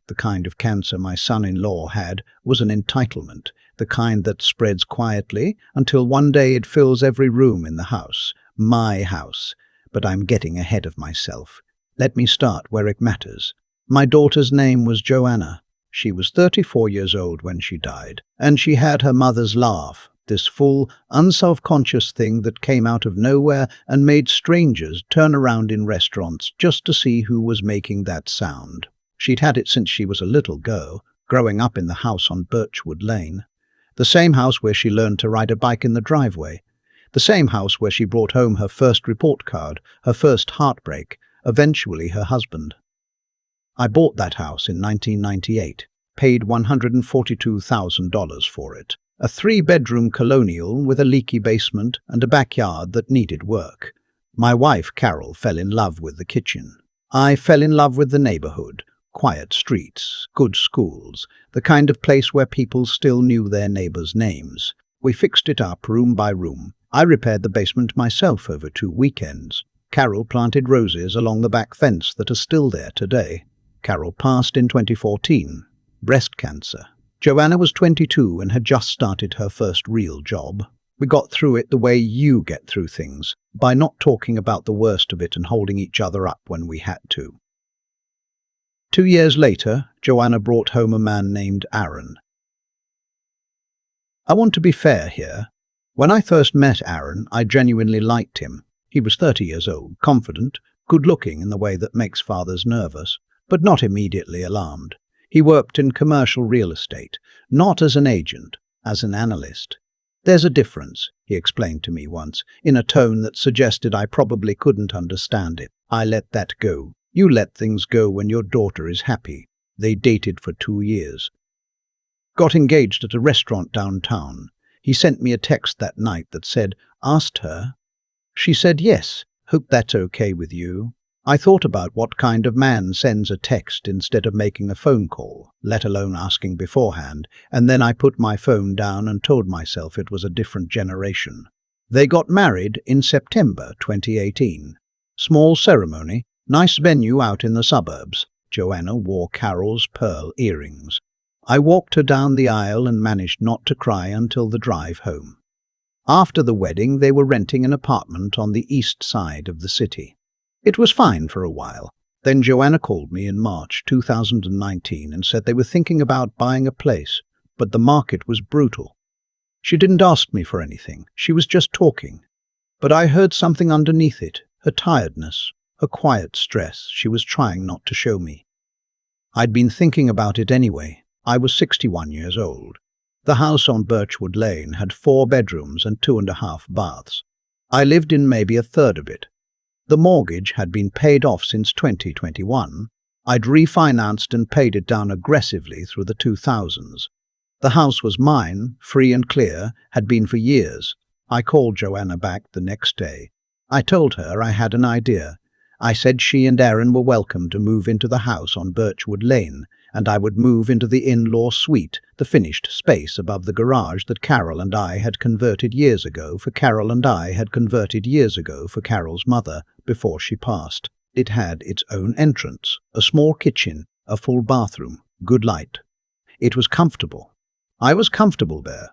The kind of cancer my son-in-law had was an entitlement, the kind that spreads quietly until one day it fills every room in the house. My house. But I'm getting ahead of myself. Let me start where it matters. My daughter's name was Joanna. She was 34 years old when she died, and she had her mother's laugh, this full, unself-conscious thing that came out of nowhere and made strangers turn around in restaurants just to see who was making that sound. She'd had it since she was a little girl, growing up in the house on Birchwood Lane. The same house where she learned to ride a bike in the driveway. The same house where she brought home her first report card, her first heartbreak, eventually her husband. I bought that house in 1998, paid $142,000 for it. A 3-bedroom colonial with a leaky basement and a backyard that needed work. My wife, Carol, fell in love with the kitchen. I fell in love with the neighborhood. Quiet streets, good schools, the kind of place where people still knew their neighbors' names. We fixed it up room by room. I repaired the basement myself over 2 weekends. Carol planted roses along the back fence that are still there today. Carol passed in 2014. Breast cancer. Joanna was 22 and had just started her first real job. We got through it the way you get through things, by not talking about the worst of it and holding each other up when we had to. 2 years later, Joanna brought home a man named Aaron. I want to be fair here. When I first met Aaron, I genuinely liked him. He was 30 years old, confident, good-looking in the way that makes fathers nervous, but not immediately alarmed. He worked in commercial real estate, not as an agent, as an analyst. "There's a difference," he explained to me once, in a tone that suggested I probably couldn't understand it. I let that go. You let things go when your daughter is happy. They dated for 2 years. Got engaged at a restaurant downtown. He sent me a text that night that said, "Asked her." She said yes. "Hope that's okay with you." I thought about what kind of man sends a text instead of making a phone call, let alone asking beforehand, and then I put my phone down and told myself it was a different generation. They got married in September 2018. Small ceremony, nice venue out in the suburbs. Joanna wore Carol's pearl earrings. I walked her down the aisle and managed not to cry until the drive home. After the wedding, they were renting an apartment on the east side of the city. It was fine for a while. Then Joanna called me in March 2019 and said they were thinking about buying a place, but the market was brutal. She didn't ask me for anything. She was just talking. But I heard something underneath it, her tiredness, her quiet stress she was trying not to show me. I'd been thinking about it anyway. I was 61 years old. The house on Birchwood Lane had 4 bedrooms and 2.5 baths. I lived in maybe a third of it. The mortgage had been paid off since 2021. I'd refinanced and paid it down aggressively through the 2000s. The house was mine, free and clear, had been for years. I called Joanna back the next day. I told her I had an idea. I said she and Aaron were welcome to move into the house on Birchwood Lane, and I would move into the in-law suite, the finished space above the garage that Carol and I had converted years ago for Carol's mother before she passed. It had its own entrance, a small kitchen, a full bathroom, good light. It was comfortable. I was comfortable there.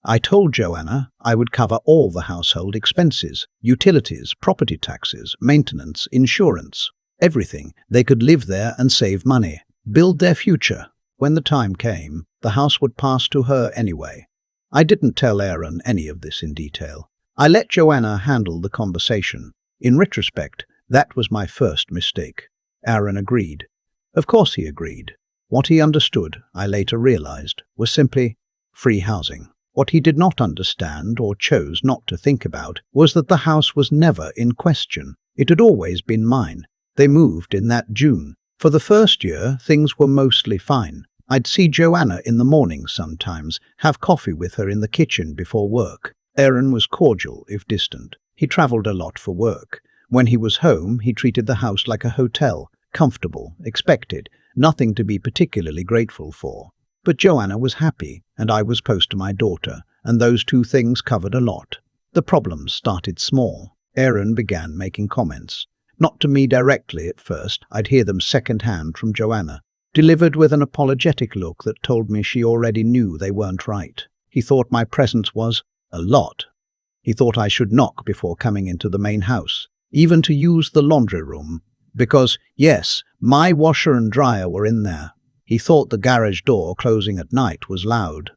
I told Joanna I would cover all the household expenses, utilities, property taxes, maintenance, insurance, everything. They could live there and save money, build their future. When the time came, the house would pass to her anyway. I didn't tell Aaron any of this in detail. I let Joanna handle the conversation. In retrospect, that was my first mistake. Aaron agreed. Of course he agreed. What he understood, I later realized, was simply free housing. What he did not understand, or chose not to think about, was that the house was never in question. It had always been mine. They moved in that June. For the first year, things were mostly fine. I'd see Joanna in the morning sometimes, have coffee with her in the kitchen before work. Aaron was cordial, if distant. He traveled a lot for work. When he was home, he treated the house like a hotel, comfortable, expected, nothing to be particularly grateful for. But Joanna was happy, and I was close to my daughter, and those two things covered a lot. The problems started small. Aaron began making comments. Not to me directly at first, I'd hear them second-hand from Joanna. delivered with an apologetic look that told me she already knew they weren't right. He thought my presence was a lot. He thought I should knock before coming into the main house, even to use the laundry room, because, yes, my washer and dryer were in there. He thought the garage door closing at night was loud.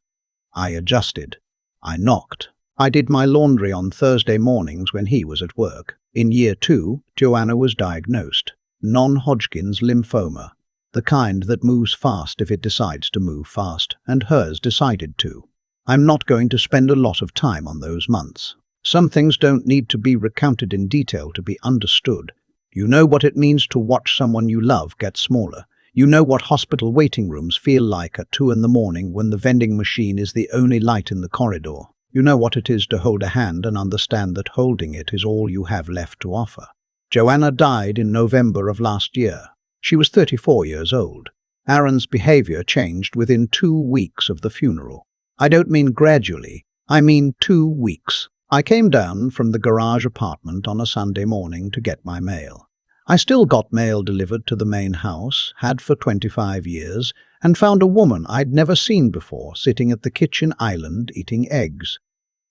I adjusted. I knocked. I did my laundry on Thursday mornings when he was at work. In year 2, Joanna was diagnosed. Non-Hodgkin's lymphoma. The kind that moves fast if it decides to move fast, and hers decided to. I'm not going to spend a lot of time on those months. Some things don't need to be recounted in detail to be understood. You know what it means to watch someone you love get smaller. You know what hospital waiting rooms feel like at 2 in the morning when the vending machine is the only light in the corridor. You know what it is to hold a hand and understand that holding it is all you have left to offer. Joanna died in November of last year. She was 34 years old. Aaron's behavior changed within 2 weeks of the funeral. I don't mean gradually, I mean 2 weeks. I came down from the garage apartment on a Sunday morning to get my mail. I still got mail delivered to the main house, had for 25 years, and found a woman I'd never seen before sitting at the kitchen island eating eggs.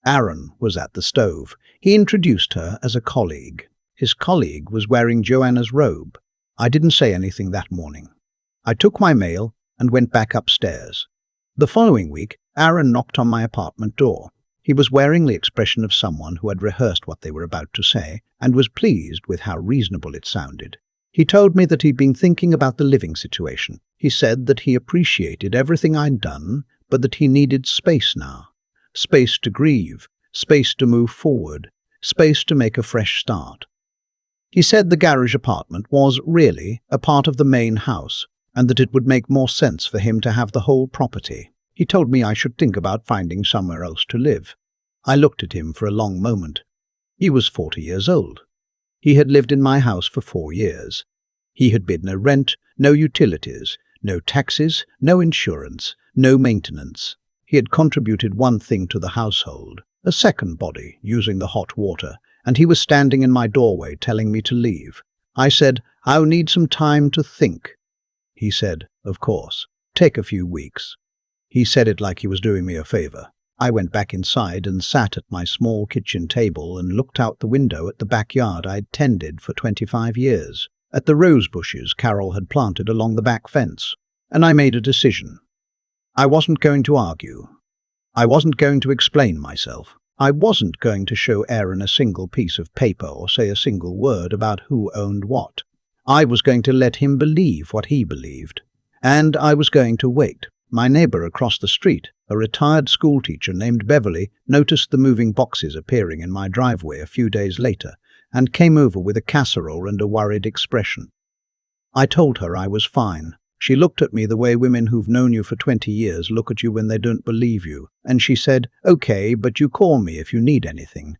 Aaron was at the stove. He introduced her as a colleague. His colleague was wearing Joanna's robe. I didn't say anything that morning. I took my mail and went back upstairs. The following week, Aaron knocked on my apartment door. He was wearing the expression of someone who had rehearsed what they were about to say and was pleased with how reasonable it sounded. He told me that he'd been thinking about the living situation. He said that he appreciated everything I'd done, but that he needed space now. Space to grieve, space to move forward, space to make a fresh start. He said the garage apartment was really a part of the main house and that it would make more sense for him to have the whole property. He told me I should think about finding somewhere else to live. I looked at him for a long moment. He was 40 years old. He had lived in my house for 4 years. He had bid no rent, no utilities, no taxes, no insurance, no maintenance. He had contributed one thing to the household, a second body using the hot water, and he was standing in my doorway telling me to leave. I said, "I'll need some time to think." He said, "Of course, take a few weeks." He said it like he was doing me a favor. I went back inside and sat at my small kitchen table and looked out the window at the backyard I'd tended for 25 years, at the rose bushes Carol had planted along the back fence, and I made a decision. I wasn't going to argue. I wasn't going to explain myself. I wasn't going to show Aaron a single piece of paper or say a single word about who owned what. I was going to let him believe what he believed. And I was going to wait. My neighbor across the street, a retired schoolteacher named Beverly, noticed the moving boxes appearing in my driveway a few days later and came over with a casserole and a worried expression. I told her I was fine. She looked at me the way women who've known you for 20 years look at you when they don't believe you, and she said, "Okay, but you call me if you need anything."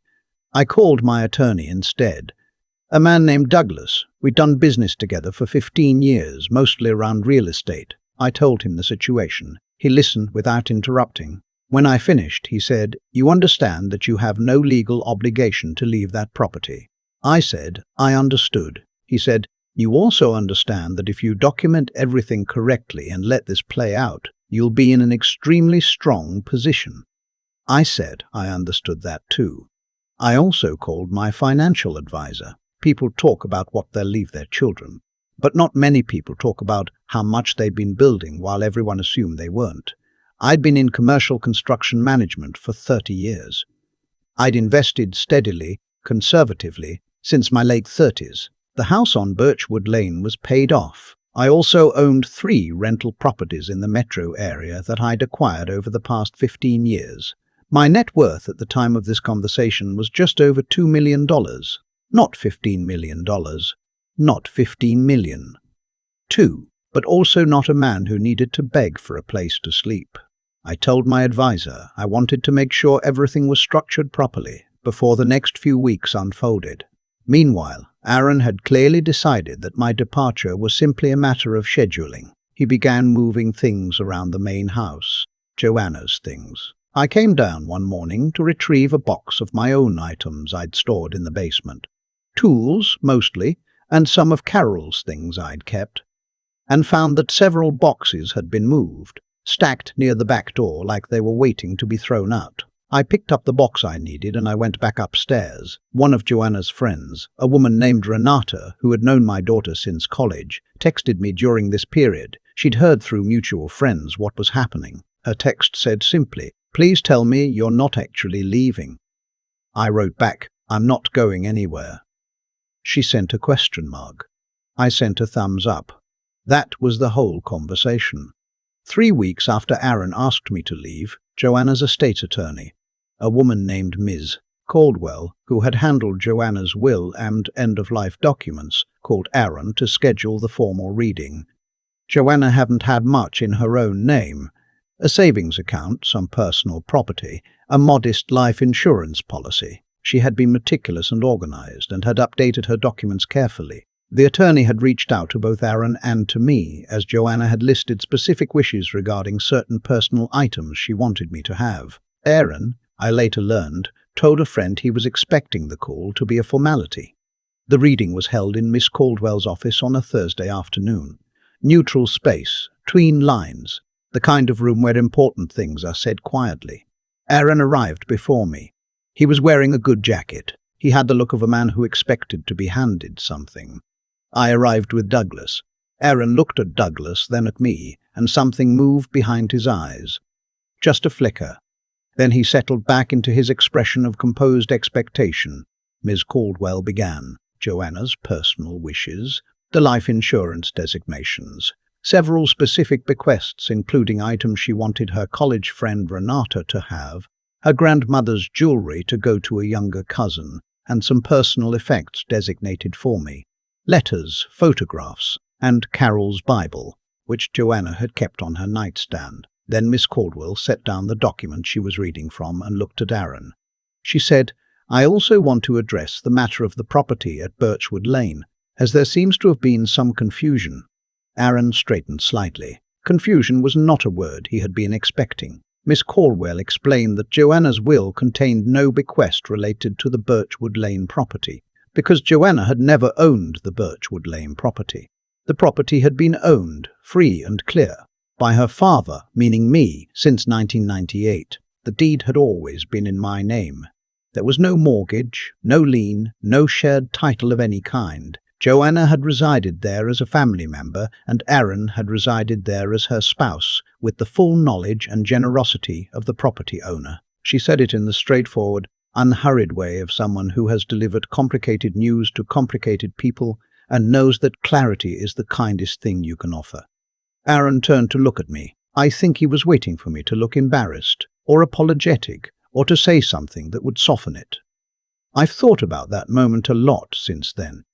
I called my attorney instead. A man named Douglas. We'd done business together for 15 years, mostly around real estate. I told him the situation. He listened without interrupting. When I finished, he said, "You understand that you have no legal obligation to leave that property." I said, "I understood." He said, "You also understand that if you document everything correctly and let this play out, you'll be in an extremely strong position." I said, "I understood that too." I also called my financial advisor. People talk about what they'll leave their children, but not many people talk about how much they'd been building while everyone assumed they weren't. I'd been in commercial construction management for 30 years. I'd invested steadily, conservatively, since my late 30s. The house on Birchwood Lane was paid off. I also owned 3 rental properties in the metro area that I'd acquired over the past 15 years. My net worth at the time of this conversation was just over $2 million. Not $15 million. Not 15 million. 2, but also not a man who needed to beg for a place to sleep. I told my advisor I wanted to make sure everything was structured properly before the next few weeks unfolded. Meanwhile, Aaron had clearly decided that my departure was simply a matter of scheduling. He began moving things around the main house, Joanna's things. I came down one morning to retrieve a box of my own items I'd stored in the basement. Tools, mostly, and some of Carol's things I'd kept. and found that several boxes had been moved, stacked near the back door like they were waiting to be thrown out. I picked up the box I needed and I went back upstairs. One of Joanna's friends, a woman named Renata, who had known my daughter since college, texted me during this period. She'd heard through mutual friends what was happening. Her text said simply, "Please tell me you're not actually leaving." I wrote back, "I'm not going anywhere." She sent a question mark. I sent a thumbs up. That was the whole conversation. 3 weeks after Aaron asked me to leave, Joanna's estate attorney, a woman named Ms. Caldwell, who had handled Joanna's will and end-of-life documents, called Aaron to schedule the formal reading. Joanna hadn't had much in her own name: a savings account, some personal property, a modest life insurance policy. She had been meticulous and organized and had updated her documents carefully. The attorney had reached out to both Aaron and to me, as Joanna had listed specific wishes regarding certain personal items she wanted me to have. Aaron, I later learned, told a friend he was expecting the call to be a formality. The reading was held in Miss Caldwell's office on a Thursday afternoon. Neutral space, tween lines, the kind of room where important things are said quietly. Aaron arrived before me. He was wearing a good jacket. He had the look of a man who expected to be handed something. I arrived with Douglas. Aaron looked at Douglas, then at me, and something moved behind his eyes. Just a flicker. Then he settled back into his expression of composed expectation. Ms. Caldwell began. Joanna's personal wishes, the life insurance designations, several specific bequests including items she wanted her college friend Renata to have, her grandmother's jewelry to go to a younger cousin, and some personal effects designated for me. Letters, photographs, and Carol's Bible, which Joanna had kept on her nightstand. Then Miss Caldwell set down the document she was reading from and looked at Aaron. She said, "I also want to address the matter of the property at Birchwood Lane, as there seems to have been some confusion." Aaron straightened slightly. Confusion was not a word he had been expecting. Miss Caldwell explained that Joanna's will contained no bequest related to the Birchwood Lane property, because Joanna had never owned the Birchwood Lane property. The property had been owned, free and clear, by her father, meaning me, since 1998. The deed had always been in my name. There was no mortgage, no lien, no shared title of any kind. Joanna had resided there as a family member, and Aaron had resided there as her spouse, with the full knowledge and generosity of the property owner. She said it in the straightforward, unhurried way of someone who has delivered complicated news to complicated people and knows that clarity is the kindest thing you can offer. Aaron turned to look at me. I think he was waiting for me to look embarrassed, or apologetic, or to say something that would soften it. I've thought about that moment a lot since then.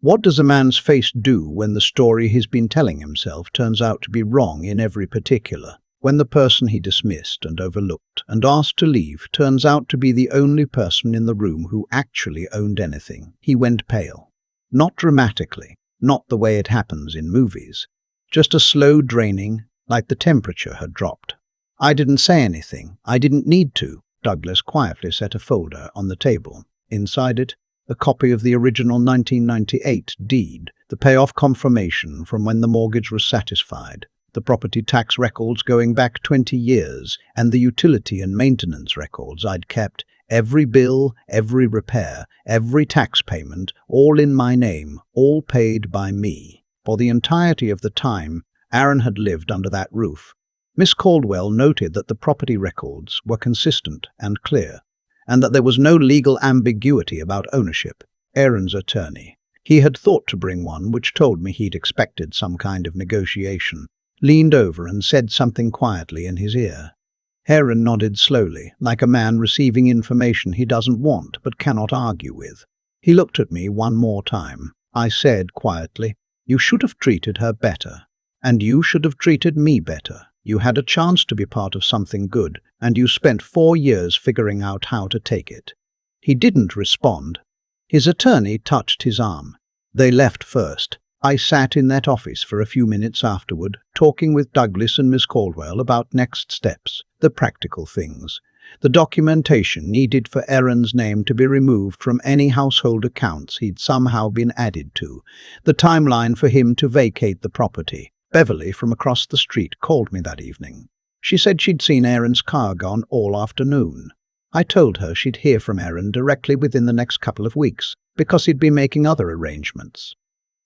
What does a man's face do when the story he's been telling himself turns out to be wrong in every particular? When the person he dismissed and overlooked and asked to leave turns out to be the only person in the room who actually owned anything? He went pale. Not dramatically, not the way it happens in movies. Just a slow draining, like the temperature had dropped. I didn't say anything. I didn't need to. Douglas quietly set a folder on the table. Inside it, a copy of the original 1998 deed, the payoff confirmation from when the mortgage was satisfied, the property tax records going back 20 years, and the utility and maintenance records I'd kept, every bill, every repair, every tax payment, all in my name, all paid by me. For the entirety of the time Aaron had lived under that roof. Miss Caldwell noted that the property records were consistent and clear, and that there was no legal ambiguity about ownership. Aaron's attorney. He had thought to bring one which told me he'd expected some kind of negotiation, leaned over and said something quietly in his ear. Aaron nodded slowly, like a man receiving information he doesn't want but cannot argue with. He looked at me one more time. I said quietly, "You should have treated her better, and you should have treated me better. You had a chance to be part of something good, and you spent 4 years figuring out how to take it." He didn't respond. His attorney touched his arm. They left first. I sat in that office for a few minutes afterward, talking with Douglas and Miss Caldwell about next steps, the practical things, the documentation needed for Aaron's name to be removed from any household accounts he'd somehow been added to, the timeline for him to vacate the property, Beverly from across the street called me that evening. She said she'd seen Aaron's car gone all afternoon. I told her she'd hear from Aaron directly within the next couple of weeks, because he'd be making other arrangements.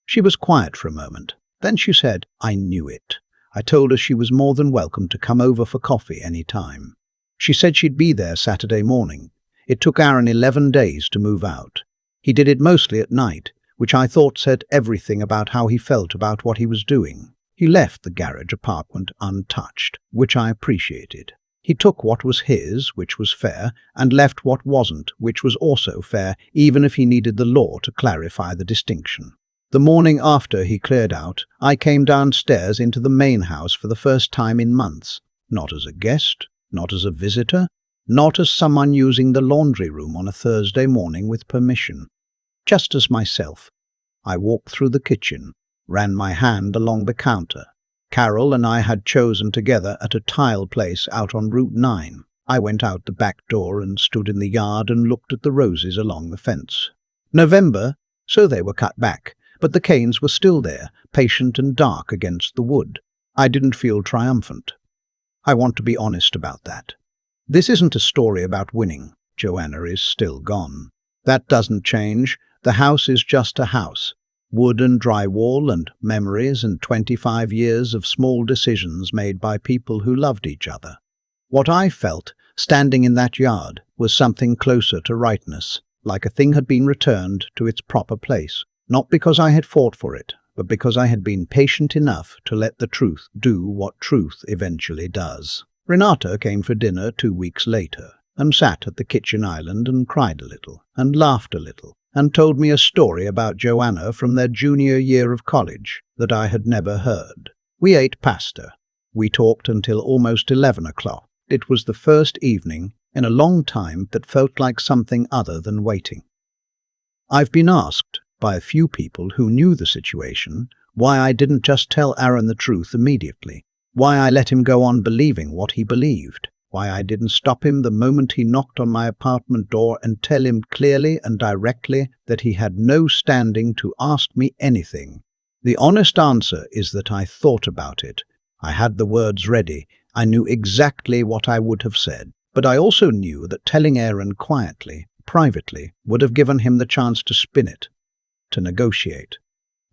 She was quiet for a moment. Then she said, "I knew it." I told her she was more than welcome to come over for coffee any time. She said she'd be there Saturday morning. It took Aaron 11 days to move out. He did it mostly at night, which I thought said everything about how he felt about what he was doing. He left the garage apartment untouched, which I appreciated. He took what was his, which was fair, and left what wasn't, which was also fair, even if he needed the law to clarify the distinction. The morning after he cleared out, I came downstairs into the main house for the first time in months. Not as a guest, not as a visitor, not as someone using the laundry room on a Thursday morning with permission. Just as myself. I walked through the kitchen, ran my hand along the counter. Carol and I had chosen together at a tile place out on Route 9. I went out the back door and stood in the yard and looked at the roses along the fence. November, so they were cut back, but the canes were still there, patient and dark against the wood. I didn't feel triumphant. I want to be honest about that. This isn't a story about winning. Joanna is still gone. That doesn't change. The house is just a house. Wood and drywall and memories and 25 years of small decisions made by people who loved each other. What I felt, standing in that yard, was something closer to rightness, like a thing had been returned to its proper place. Not because I had fought for it, but because I had been patient enough to let the truth do what truth eventually does. Renata came for dinner 2 weeks later, and sat at the kitchen island and cried a little, and laughed a little, and told me a story about Joanna from their junior year of college that I had never heard. We ate pasta. We talked until almost 11 o'clock. It was the first evening in a long time that felt like something other than waiting. I've been asked by a few people who knew the situation why I didn't just tell Aaron the truth immediately, why I let him go on believing what he believed, why I didn't stop him the moment he knocked on my apartment door and tell him clearly and directly that he had no standing to ask me anything. The honest answer is that I thought about it. I had the words ready. I knew exactly what I would have said. But I also knew that telling Aaron quietly, privately, would have given him the chance to spin it, to negotiate,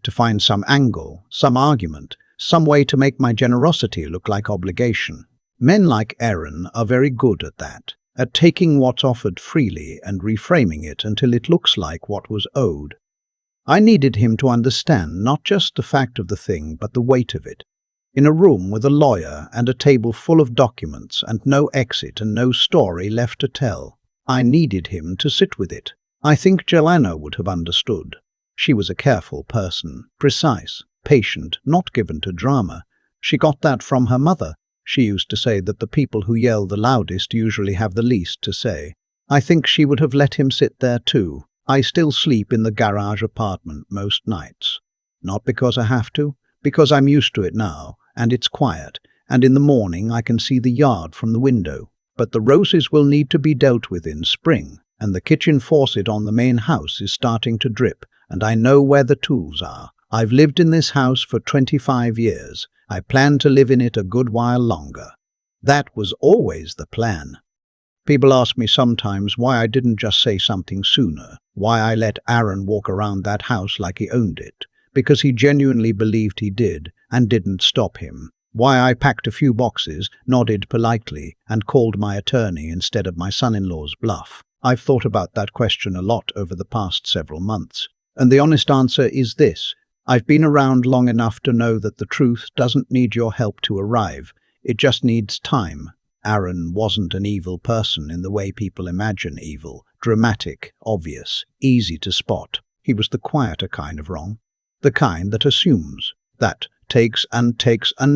to find some angle, some argument, some way to make my generosity look like obligation. Men like Aaron are very good at that, at taking what's offered freely and reframing it until it looks like what was owed. I needed him to understand not just the fact of the thing, but the weight of it. In a room with a lawyer and a table full of documents and no exit and no story left to tell, I needed him to sit with it. I think Joanna would have understood. She was a careful person, precise, patient, not given to drama. She got that from her mother. She used to say that the people who yell the loudest usually have the least to say. I think she would have let him sit there too. I still sleep in the garage apartment most nights. Not because I have to, because I'm used to it now, and it's quiet, and in the morning I can see the yard from the window. But the roses will need to be dealt with in spring, and the kitchen faucet on the main house is starting to drip, and I know where the tools are. I've lived in this house for 25 years. I plan to live in it a good while longer. That was always the plan. People ask me sometimes why I didn't just say something sooner, why I let Aaron walk around that house like he owned it, because he genuinely believed he did and didn't stop him. Why I packed a few boxes, nodded politely, and called my attorney instead of my son-in-law's bluff. I've thought about that question a lot over the past several months. And the honest answer is this. I've been around long enough to know that the truth doesn't need your help to arrive. It just needs time. Aaron wasn't an evil person in the way people imagine evil. Dramatic, obvious, easy to spot. He was the quieter kind of wrong. The kind that assumes, that takes and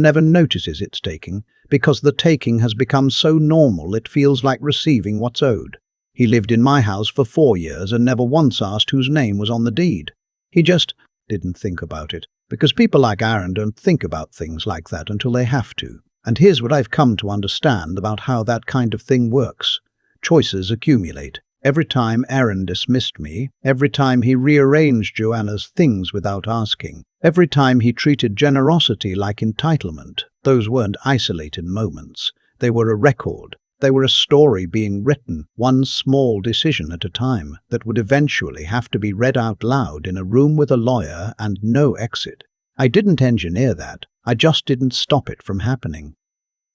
never notices it's taking, because the taking has become so normal it feels like receiving what's owed. He lived in my house for 4 years and never once asked whose name was on the deed. He just didn't think about it, because people like Aaron don't think about things like that until they have to. And here's what I've come to understand about how that kind of thing works. Choices accumulate. Every time Aaron dismissed me, every time he rearranged Joanna's things without asking, every time he treated generosity like entitlement, those weren't isolated moments. They were a record. They were a story being written, one small decision at a time, that would eventually have to be read out loud in a room with a lawyer and no exit. I didn't engineer that. I just didn't stop it from happening.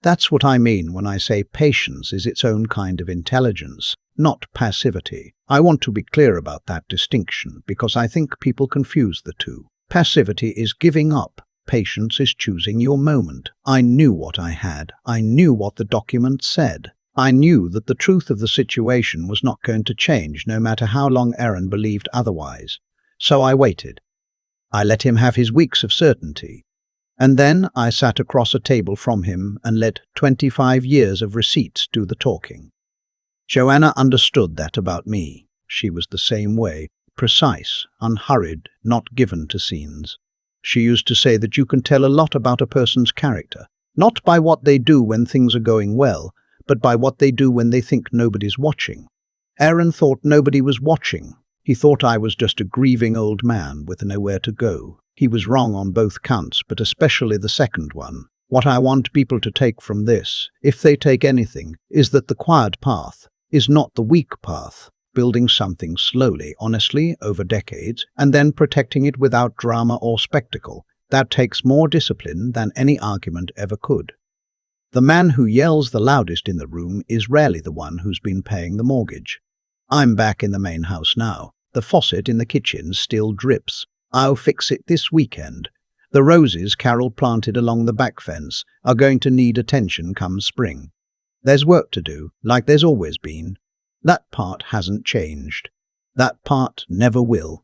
That's what I mean when I say patience is its own kind of intelligence, not passivity. I want to be clear about that distinction because I think people confuse the two. Passivity is giving up. Patience is choosing your moment. I knew what I had. I knew what the document said. I knew that the truth of the situation was not going to change no matter how long Aaron believed otherwise. So I waited. I let him have his weeks of certainty. And then I sat across a table from him and let 25 years of receipts do the talking. Joanna understood that about me. She was the same way, precise, unhurried, not given to scenes. She used to say that you can tell a lot about a person's character, not by what they do when things are going well, but by what they do when they think nobody's watching. Aaron thought nobody was watching. He thought I was just a grieving old man with nowhere to go. He was wrong on both counts, but especially the second one. What I want people to take from this, if they take anything, is that the quiet path is not the weak path. Building something slowly, honestly, over decades, and then protecting it without drama or spectacle, that takes more discipline than any argument ever could. The man who yells the loudest in the room is rarely the one who's been paying the mortgage. I'm back in the main house now. The faucet in the kitchen still drips. I'll fix it this weekend. The roses Carol planted along the back fence are going to need attention come spring. There's work to do, like there's always been. That part hasn't changed. That part never will.